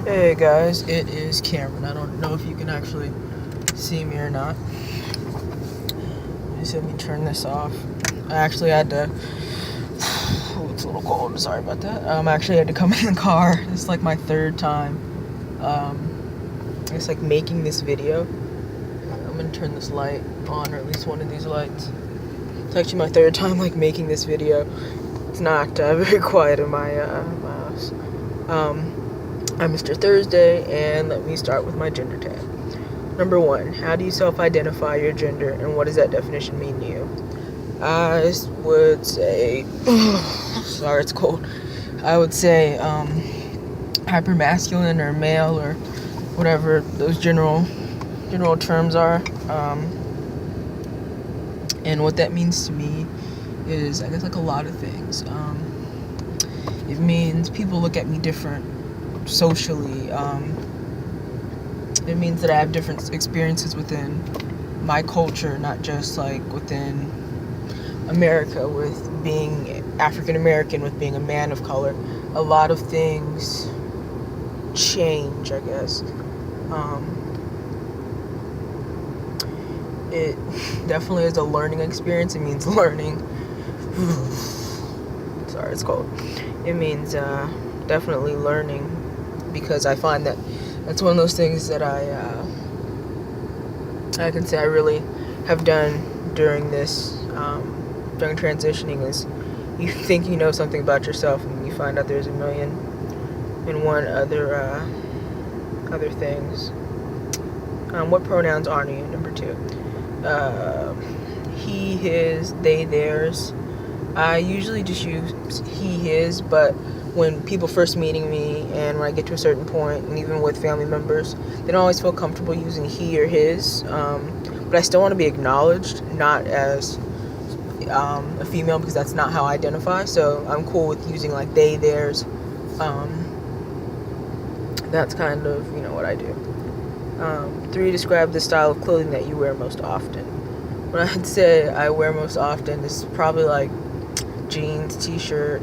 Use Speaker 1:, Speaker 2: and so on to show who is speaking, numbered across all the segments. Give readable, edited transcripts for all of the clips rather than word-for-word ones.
Speaker 1: Hey guys, it is Cameron. I don't know if you can actually see me or not. Just let me turn this off. I actually had to. Oh, it's a little cold. Sorry about that. I actually had to come in the car. It's like my third time. It's like making this video. I'm gonna turn this light on, or at least one of these lights. It's actually my third time like making this video. It's not very quiet in my house. I'm Mr. Thursday, and let me start with my gender tag. Number 1, how do you self-identify your gender, and what does that definition mean to you? I would say, sorry, it's cold. I would say hypermasculine or male or whatever those general terms are. And what that means to me is, I guess, like a lot of things. It means people look at me different socially. It means that I have different experiences within my culture, not just like within America, with being African American, with being a man of color. A lot of things change, I guess. It definitely is a learning experience. It means learning. Sorry, it's cold. It means definitely learning, because I find that that's one of those things that I can say I really have done during this, during transitioning, is you think you know something about yourself and you find out there's a million and one other things. What pronouns honor you? Number 2. He, his, they, theirs. I usually just use he, his, but when people first meeting me and when I get to a certain point, and even with family members, they don't always feel comfortable using he or his, but I still want to be acknowledged, not as a female, because that's not how I identify, so I'm cool with using like they, theirs. That's kind of, what I do. 3, describe the style of clothing that you wear most often. What I'd say I wear most often is probably like jeans, t-shirt,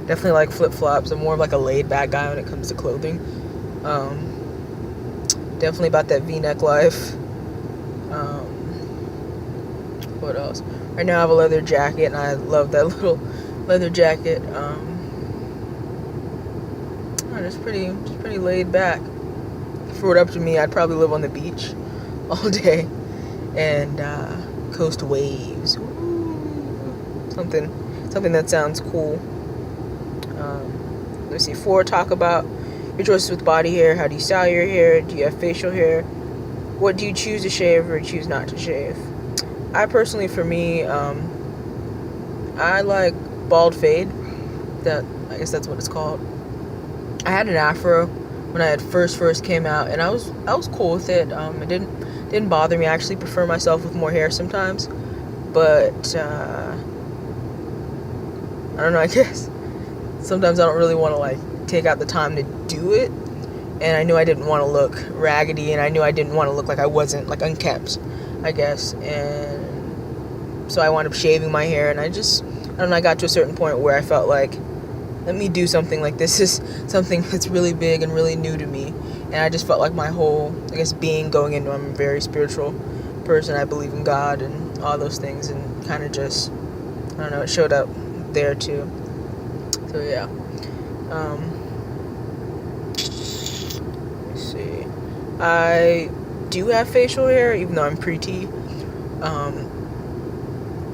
Speaker 1: definitely like flip-flops. I'm more of like a laid-back guy when it comes to clothing. Definitely about that v-neck life. What else? Right now I have a leather jacket, and I love that little leather jacket. Just pretty laid back. If it were up to me, I'd probably live on the beach all day and coast waves. Ooh. Something that sounds cool. Let's see. 4, talk about your choices with body hair. How do you style your hair? Do you have facial hair? What do you choose to shave or choose not to shave? I personally, for me, I like bald fade. I guess that's what it's called. I had an afro when I had first came out, and I was cool with it. It didn't bother me. I actually prefer myself with more hair sometimes, but I don't know. I guess sometimes I don't really want to like take out the time to do it, and I knew I didn't want to look raggedy, and I knew I didn't want to look like I wasn't like unkempt, I guess, and so I wound up shaving my hair, and I don't know, I got to a certain point where I felt like, let me do something, like this is something that's really big and really new to me, and I just felt like my whole, I guess, being going into, I'm a very spiritual person, I believe in God and all those things, and kind of just, I don't know, it showed up there too. So yeah. Let me see. I do have facial hair, even though I'm pre-T.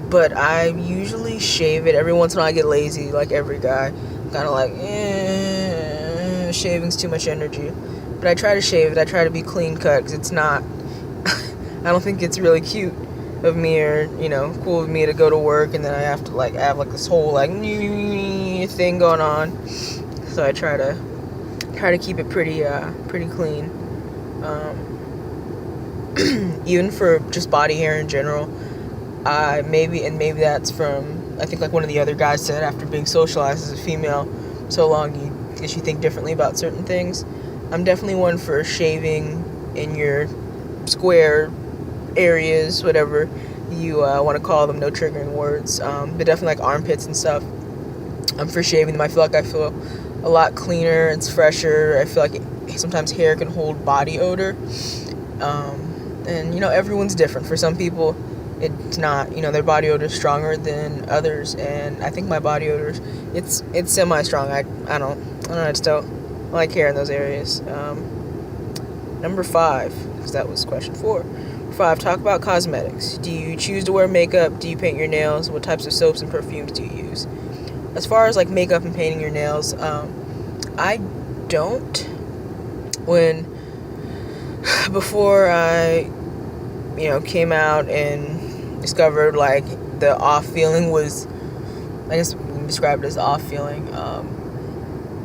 Speaker 1: But I usually shave it. Every once in a while I get lazy, like every guy. Kind of like, shaving's too much energy. But I try to shave it. I try to be clean cut, because it's not, I don't think it's really cute of me, or, cool of me to go to work and then I have to like have like this whole like thing going on. So I try to keep it pretty clean. Even for just body hair in general. Maybe that's from, I think like one of the other guys said, after being socialized as a female so long, you think differently about certain things. I'm definitely one for shaving in your square areas, whatever you want to call them, no triggering words, but definitely like armpits and stuff. I'm for shaving them. I feel a lot cleaner. It's fresher. I feel like sometimes hair can hold body odor. And, you know, everyone's different. For some people, it's not, you know, their body odor is stronger than others. And I think my body odor, it's semi-strong. I don't know, I just don't like hair in those areas. Number 5, because that was question 4. 5, talk about cosmetics. Do you choose to wear makeup? Do you paint your nails? What types of soaps and perfumes do you use? As far as like makeup and painting your nails, I don't. Before I, you know, came out and discovered like the off feeling was, I guess we can describe it as off feeling.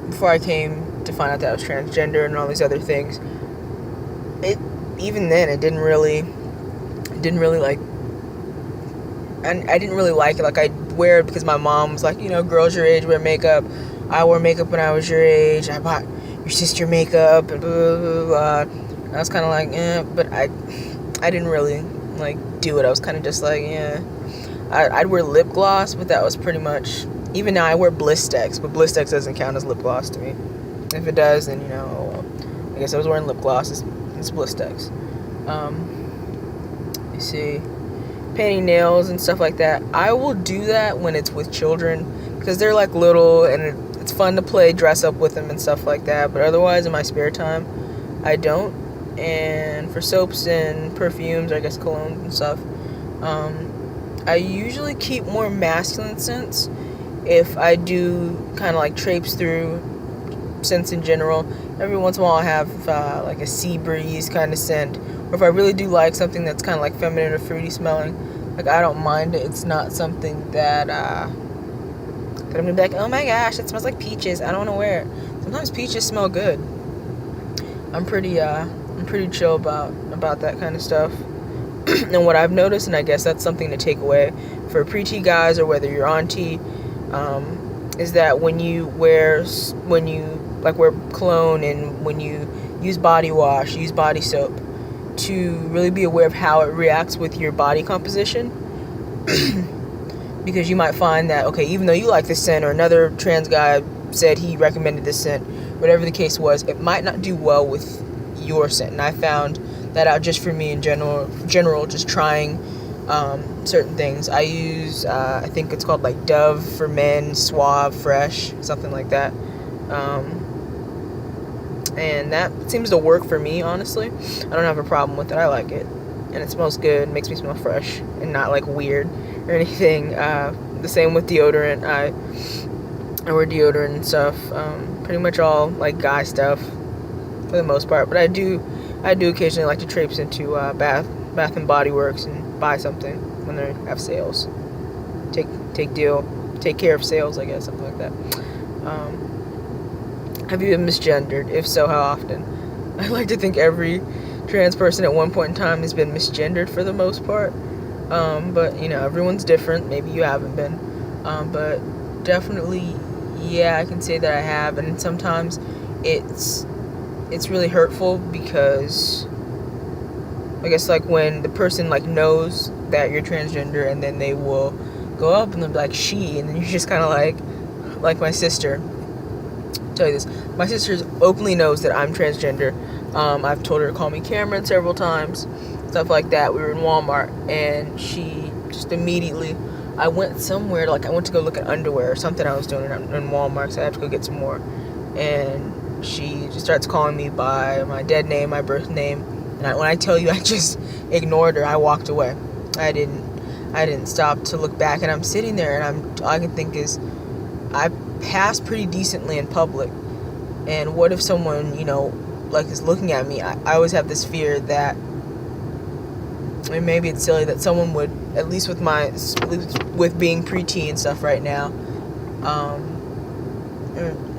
Speaker 1: Before I came to find out that I was transgender and all these other things, even then it didn't really like, and I didn't really like it. Like, I'd wear it because my mom was like, you know, girls your age wear makeup. I wore makeup when I was your age. I bought your sister makeup and blah, blah, blah. I was kind of like, but I didn't really, like, do it. I was kind of just like, I'd wear lip gloss, but that was pretty much, even now I wear Blistex, but Blistex doesn't count as lip gloss to me. If it does, then, you know, oh well. I guess I was wearing lip gloss. It's Blistex. You see, painting nails and stuff like that. I will do that when it's with children, because they're, like, little, and it's fun to play dress up with them and stuff like that, but otherwise, in my spare time, I don't. And for soaps and perfumes, I guess cologne and stuff, I usually keep more masculine scents. If I do kind of like traipse through scents in general, every once in a while I have like a sea breeze kind of scent. Or if I really do like something that's kind of like feminine or fruity smelling, like, I don't mind it. It's not something that I'm gonna be like, oh my gosh, it smells like peaches, I don't want to wear it. Sometimes peaches smell good. I'm pretty chill about that kind of stuff. And what I've noticed, and I guess that's something to take away for pre-T guys or whether you're on T, is that when you wear cologne and when you use body wash, use body soap, to really be aware of how it reacts with your body composition. Because you might find that, okay, even though you like this scent, or another trans guy said he recommended this scent, whatever the case was, it might not do well with your scent. And I found that out just for me in general, just trying certain things. I use, I think it's called like Dove for Men, Suave, Fresh, something like that. And that seems to work for me, honestly. I don't have a problem with it. I like it. And it smells good. It makes me smell fresh and not like weird or anything. The same with deodorant. I wear deodorant and stuff. Pretty much all like guy stuff for the most part. But I do occasionally like to traipse into Bath and Body Works and buy something when they have sales. Take care of sales, I guess, something like that. Have you been misgendered? If so, how often? I like to think every trans person at one point in time has been misgendered for the most part. But, you know, everyone's different. Maybe you haven't been. But definitely, yeah, I can say that I have. And sometimes it's really hurtful because, I guess, like, when the person, like, knows that you're transgender and then they will go up and they'll be like, she, and then you're just kind of like my sister. I'll tell you this. My sister openly knows that I'm transgender. I've told her to call me Cameron several times, stuff like that. We were in Walmart, and she just immediately, I went somewhere, like, I went to go look at underwear or something I was doing in Walmart, so I had to go get some more, and she just starts calling me by my dead name, my birth name, and when I tell you I just ignored her, I walked away. I didn't stop to look back, and I'm sitting there, and all I can think is, I pass pretty decently in public, and what if someone, you know, like, is looking at me? I always have this fear that, and maybe it's silly, that someone would, at least with being pre-T and stuff right now,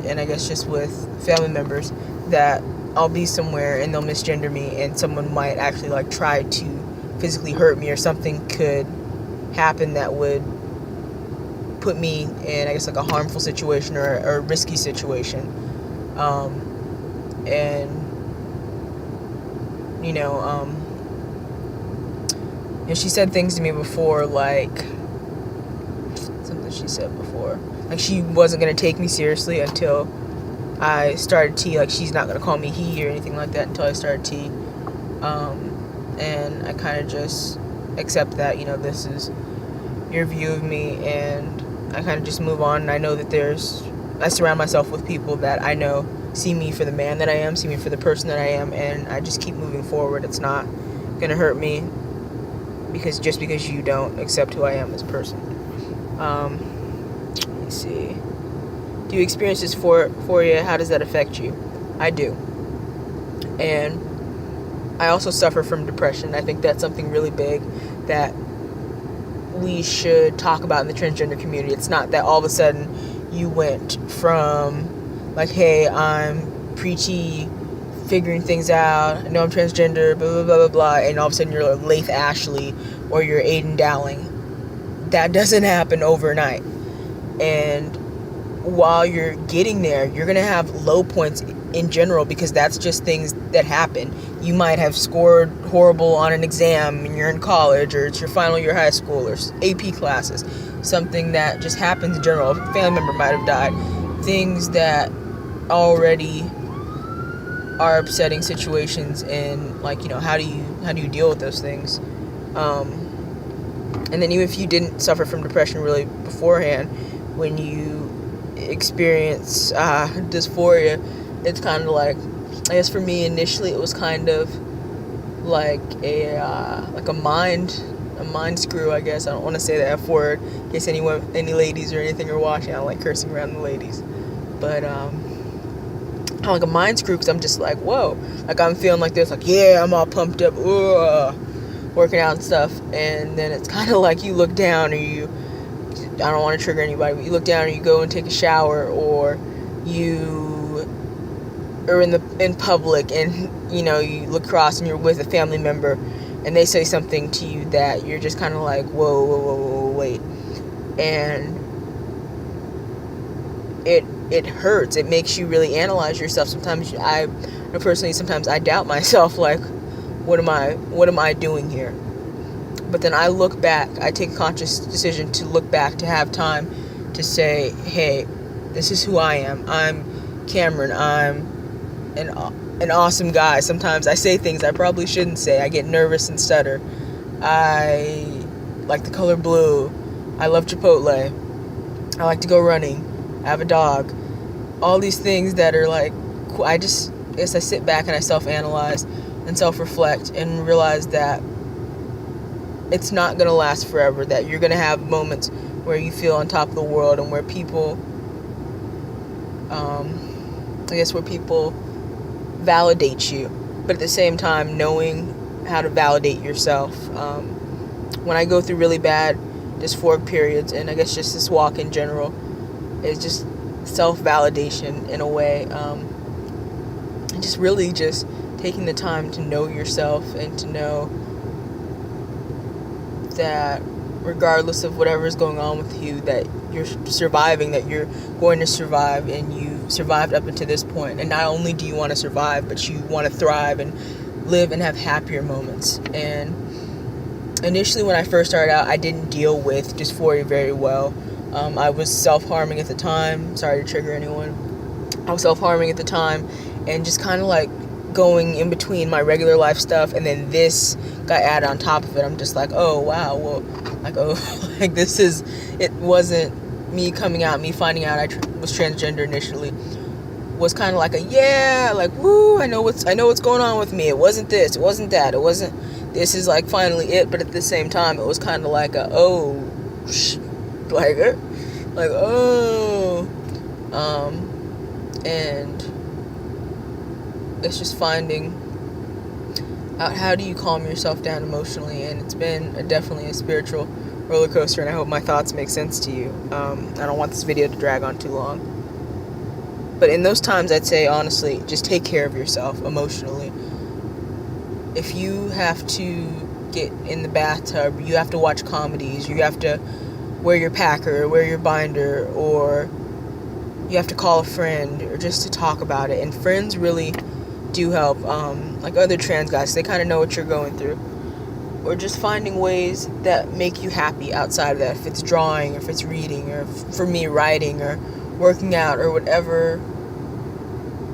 Speaker 1: and I guess just with family members, that I'll be somewhere and they'll misgender me, and someone might actually, like, try to physically hurt me, or something could happen that would put me in, I guess, like, a harmful situation or a risky situation. And, you know, and she said things to me before, like, something she said before, like, she wasn't going to take me seriously until I started T. Like, she's not gonna call me he or anything like that until I started T. And I kind of just accept that, this is your view of me, and I kind of just move on. And I know that I surround myself with people that I know see me for the man that I am, see me for the person that I am, and I just keep moving forward. It's not gonna hurt me just because you don't accept who I am as a person. Let me see. Do you experience dysphoria? How does that affect you? I do. And I also suffer from depression. I think that's something really big that we should talk about in the transgender community. It's not that all of a sudden you went from like, hey, I'm preachy, figuring things out, I know I'm transgender, blah, blah, blah, blah, blah, and all of a sudden you're like Laith Ashley or you're Aiden Dowling. That doesn't happen overnight. And while you're getting there, you're going to have low points in general, because that's just things that happen. You might have scored horrible on an exam and you're in college, or it's your final year of high school, or AP classes. Something that just happens in general. A family member might have died. Things that already are upsetting situations, and like, how do you deal with those things? And then even if you didn't suffer from depression really beforehand, when you experience dysphoria, it's kind of like, I guess for me initially it was kind of like a mind screw, I guess. I don't want to say the F word in case any ladies or anything are watching. I don't like cursing around the ladies, but kind of like a mind screw, because I'm just like, whoa, like I'm feeling like this, like, yeah, I'm all pumped up, working out and stuff, and then it's kind of like you look down, or I don't want to trigger anybody, but you look down and you go and take a shower, or you are in public and you look across and you're with a family member and they say something to you that you're just kind of like, whoa, wait. And it hurts. It makes you really analyze yourself. Sometimes sometimes I doubt myself, like, what am I doing here? But then I look back, I take a conscious decision to look back, to have time to say, hey, this is who I am. I'm Cameron. I'm an awesome guy. Sometimes I say things I probably shouldn't say. I get nervous and stutter. I like the color blue. I love Chipotle. I like to go running. I have a dog. All these things that are like, I guess I sit back and I self-analyze and self-reflect and realize that it's not going to last forever, that you're going to have moments where you feel on top of the world and where people, where people validate you, but at the same time knowing how to validate yourself. When I go through really bad dysphoric periods, and I guess just this walk in general, it's just self-validation in a way, and just really just taking the time to know yourself and to know that regardless of whatever is going on with you, that you're surviving, that you're going to survive, and you survived up until this point. And not only do you want to survive, but you want to thrive and live and have happier moments. And initially when I first started out, I didn't deal with dysphoria very well. I was self-harming at the time. Sorry to trigger anyone. I was self-harming at the time and just kind of like going in between my regular life stuff, and then this got added on top of it. I'm just like, oh wow, well, like, oh, like it wasn't me coming out, me finding out I was transgender initially was kind of like like, woo, I know what's going on with me. It wasn't this, it wasn't that, this is like finally it, but at the same time it was kind of like and it's just finding out how do you calm yourself down emotionally. And it's been definitely a spiritual roller coaster, and I hope my thoughts make sense to you. I don't want this video to drag on too long, but in those times I'd say honestly, just take care of yourself emotionally. If you have to get in the bathtub, you have to watch comedies, you have to wear your packer, wear your binder, or you have to call a friend, or just to talk about it. And friends really do help, like other trans guys, they kind of know what you're going through. Or just finding ways that make you happy outside of that, if it's drawing, or if it's reading, or for me, writing, or working out, or whatever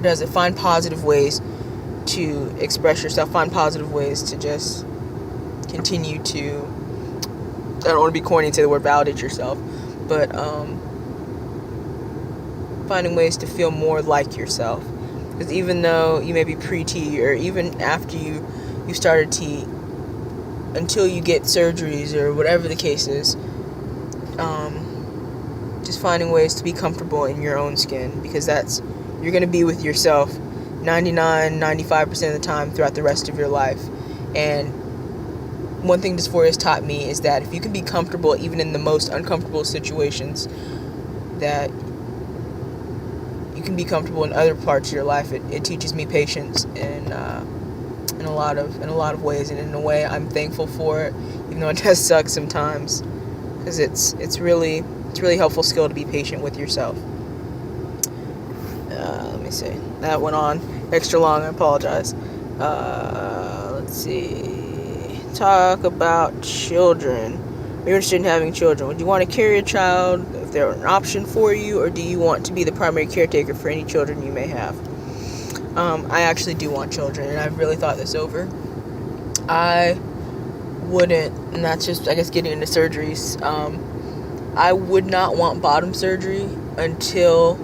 Speaker 1: does it. Find positive ways to express yourself. Find positive ways to just continue to, I don't want to be corny and say the word validate yourself, but finding ways to feel more like yourself. Because even though you may be pre-T, or even after you started T, until you get surgeries or whatever the case is, just finding ways to be comfortable in your own skin, because you're going to be with yourself 95% of the time throughout the rest of your life. And one thing Dysphoria has taught me is that if you can be comfortable even in the most uncomfortable situations, that you can be comfortable in other parts of your life. It teaches me patience in a lot of ways, and in a way I'm thankful for it, even though it does suck sometimes, because it's really a helpful skill to be patient with yourself. Let me see. That went on extra long. I apologize. Let's see. Talk about children. Are you interested in having children? Would you want to carry a child if they're an option for you, or do you want to be the primary caretaker for any children you may have? I actually do want children, and I've really thought this over. I wouldn't, and that's just, I guess, getting into surgeries. I would not want bottom surgery until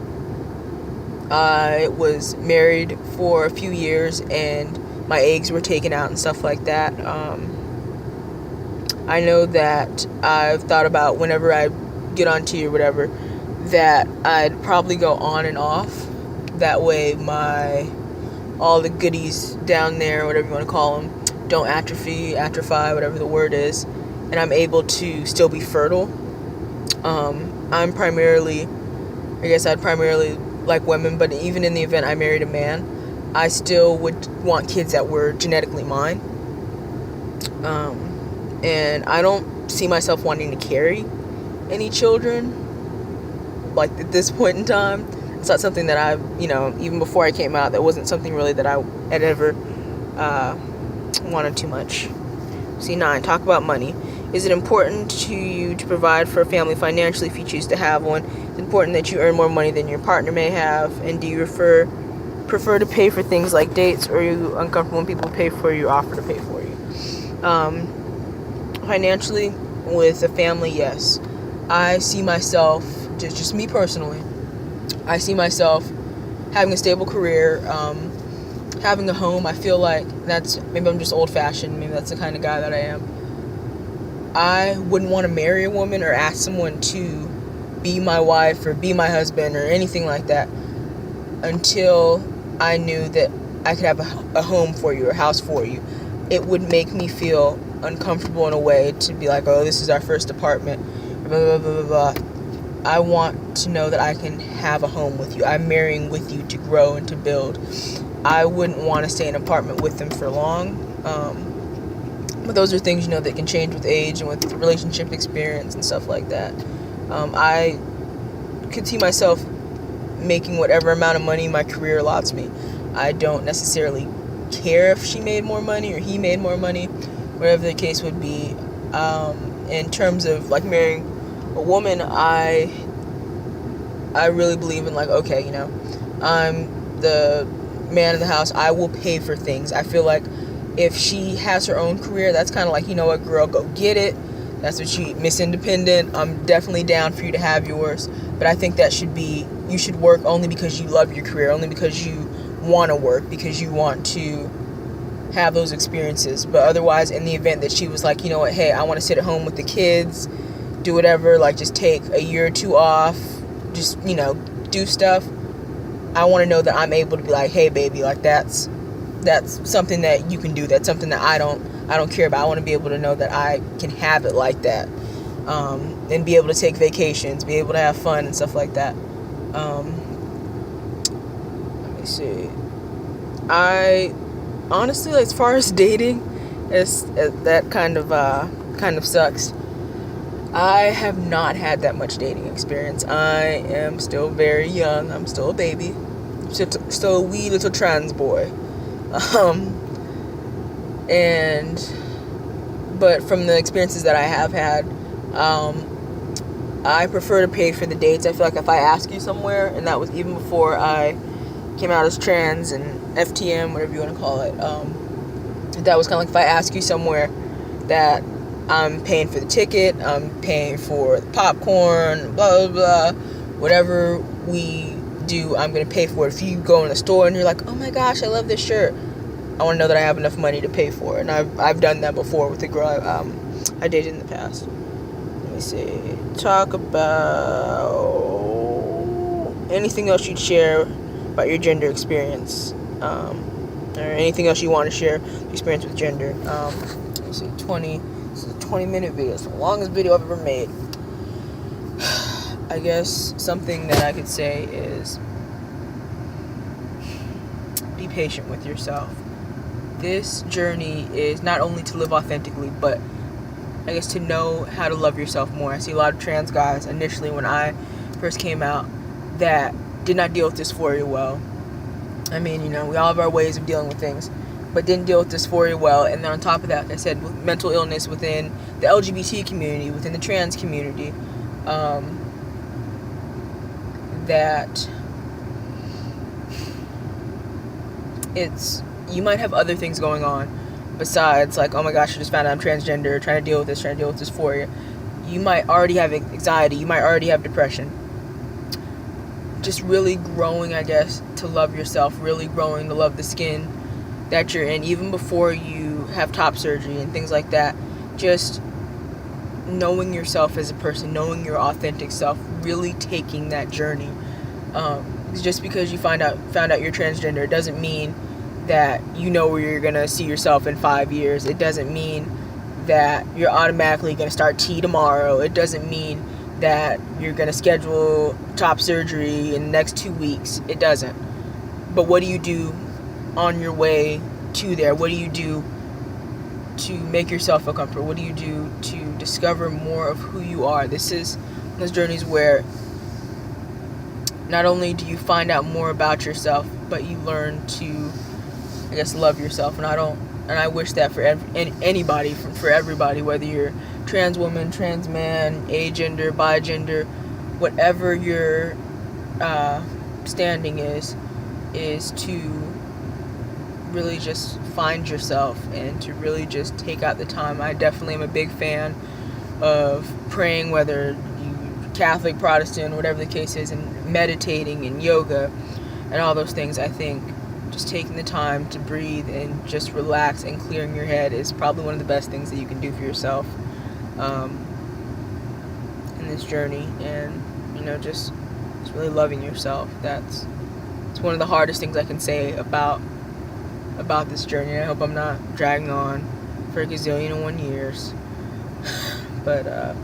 Speaker 1: I was married for a few years and my eggs were taken out and stuff like that. I know that I've thought about whenever I get on T or whatever, that I'd probably go on and off. That way all the goodies down there, whatever you want to call them, don't atrophy, whatever the word is, and I'm able to still be fertile. I'd primarily like women, but even in the event I married a man, I still would want kids that were genetically mine. And I don't see myself wanting to carry any children, like, at this point in time. It's not something that I, even before I came out, that wasn't something really that I had ever wanted too much. C9, talk about money. Is it important to you to provide for a family financially if you choose to have one? It's important that you earn more money than your partner may have. And do you prefer to pay for things like dates, or are you uncomfortable when people pay for you, offer to pay for you? Financially, with a family, yes. I see myself, just me personally, I see myself having a stable career, having a home. I feel like maybe I'm just old-fashioned, maybe that's the kind of guy that I am. I wouldn't want to marry a woman or ask someone to be my wife or be my husband or anything like that until I knew that I could have a home for you or a house for you. It would make me feel uncomfortable in a way to be like, oh, this is our first apartment, blah, blah, blah, blah, blah. I want to know that I can have a home with you. I'm marrying with you to grow and to build. I wouldn't want to stay in an apartment with them for long. But those are things, that can change with age and with relationship experience and stuff like that. I could see myself making whatever amount of money my career allots me. I don't necessarily care if she made more money or he made more money, whatever the case would be. In terms of, like, marrying a woman, I really believe in, like, okay, I'm the man of the house. I will pay for things. I feel like if she has her own career, that's kind of like, what, girl, go get it. That's what Miss Independent. I'm definitely down for you to have yours. But I think that you should work only because you love your career, only because you want to work, because you want to have those experiences. But otherwise, in the event that she was like, what, hey, I want to sit at home with the kids, do whatever, like, just take a year or two off, just, do stuff, I want to know that I'm able to be like, hey, baby, like, that's something that you can do. That's something that I don't care about. I want to be able to know that I can have it like that, and be able to take vacations, be able to have fun and stuff like that. Let me see. I honestly, like, as far as dating, that kind of sucks. I have not had that much dating experience. I am still very young. I'm still a baby. Still a wee little trans boy. But from the experiences that I have had, I prefer to pay for the dates. I feel like if I ask you somewhere, and that was even before I came out as trans and FTM, whatever you want to call it, that was kind of like if I ask you somewhere that I'm paying for the ticket, I'm paying for the popcorn, blah, blah, blah, whatever we do, I'm going to pay for it. If you go in the store and you're like, oh my gosh, I love this shirt, I want to know that I have enough money to pay for it. And I've done that before with a girl I dated in the past. Let me see. Talk about anything else you'd share about your gender experience. Or anything else you want to share experience with gender. Let me see. This is a 20-minute video. It's the longest video I've ever made. I guess something that I could say is be patient with yourself. This journey is not only to live authentically, but I guess to know how to love yourself more. I see a lot of trans guys initially when I first came out that did not deal with dysphoria well. I mean, we all have our ways of dealing with things, but didn't deal with dysphoria well. And then on top of that, like I said, with mental illness within the LGBT community, within the trans community, that you might have other things going on besides like, oh my gosh, I just found out I'm transgender, trying to deal with dysphoria. You might already have anxiety, you might already have depression. Just really growing, I guess, to love yourself, really growing to love the skin that you're in, even before you have top surgery and things like that. Just knowing yourself as a person, knowing your authentic self, really taking that journey. Just because you found out you're transgender, it doesn't mean that you know where you're gonna see yourself in 5 years. It doesn't mean that you're automatically gonna start T tomorrow. It doesn't mean that you're gonna schedule top surgery in the next 2 weeks. It doesn't. But what do you do on your way to there? What do you do to make yourself feel comfortable? What do you do to discover more of who you are? This is those journeys where not only do you find out more about yourself, but you learn to, I guess, love yourself. And I wish that for anybody, for everybody, whether you're trans woman, trans man, agender, bigender, whatever your standing is to really just find yourself and to really just take out the time. I definitely am a big fan of praying, whether you Catholic, Protestant, whatever the case is, and meditating and yoga and all those things. I think just taking the time to breathe and just relax and clearing your head is probably one of the best things that you can do for yourself in this journey. And just really loving yourself. It's one of the hardest things I can say about this journey. I hope I'm not dragging on for a gazillion and 1 years. But I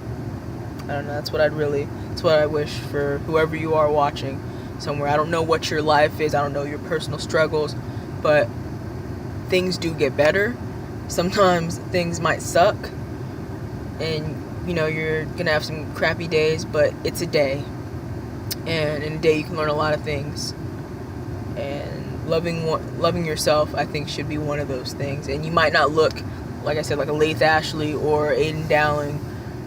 Speaker 1: don't know. That's what I wish for whoever you are watching somewhere. I don't know what your life is. I don't know your personal struggles, but things do get better. Sometimes things might suck, and you're gonna have some crappy days, but it's a day, and in a day you can learn a lot of things. And loving yourself, I think, should be one of those things. And you might not look, like I said, like a Laith Ashley or Aiden Dowling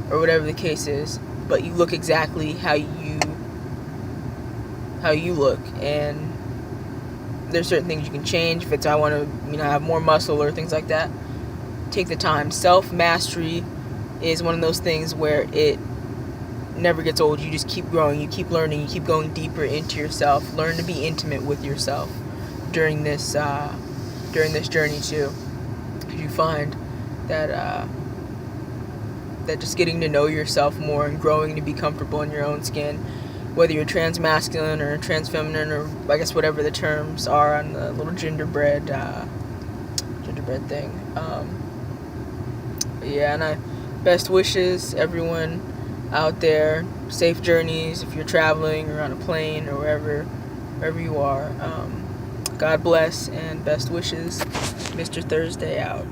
Speaker 1: or whatever the case is, but you look exactly how you look. And there's certain things you can change. If it's I want to have more muscle or things like that, take the time. Self-mastery is one of those things where it never gets old. You just keep growing, you keep learning, you keep going deeper into yourself. Learn to be intimate with yourself during this journey too. You find that just getting to know yourself more and growing to be comfortable in your own skin, whether you're trans masculine or trans feminine, or I guess whatever the terms are on the little gingerbread thing. And best wishes, everyone out there. Safe journeys if you're traveling or on a plane or wherever you are. God bless and best wishes. Mr. Thursday out.